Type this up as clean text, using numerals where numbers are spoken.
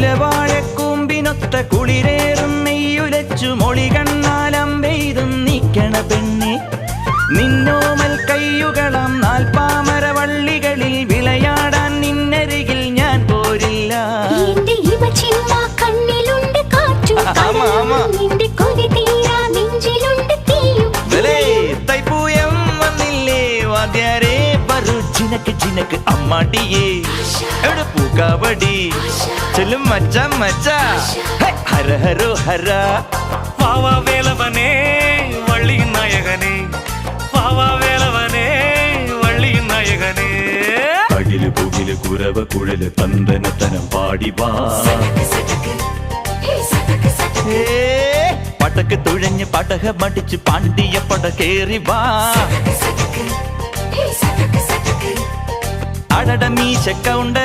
കുലവാഴക്കൂമ്പിനൊത്ത കുളിരേറും നെയ്യുലച്ചു മൊളി കണ്ണാലം പെയ്തും നീക്കണ പെണ്ണെ നിന്നോമൽ കയ്യുകളാം നാൽപ്പാമരവള്ളികളിൽ വിളയാടാൻ നിന്നരികിൽ ഞാൻ പോരില്ല. തൈപ്പൂയം വന്നില്ലേ വാദ്യാരേ പറു ചിനക്ക് ചിനക്ക് അമ്മാട്ടിയേ എവിടെ പൂക്കാവടി ചെല്ലും മച്ച മച്ച ഹര ഹരോ ഹര. വാവാ വേലവനേ വള്ളിயின் നായകനേ, വാവാ വേലവനേ വള്ളിயின் നായകനേ. അകില് പുകില് കുരവ കുഴല് തന്തനത്തനം പാടി വാ. പടക്ക് തുഴഞ്ഞ് പടക മടിച്ച് പാണ്ടിയ പട കേറി വാ. അടട മീശ കൗണ്ട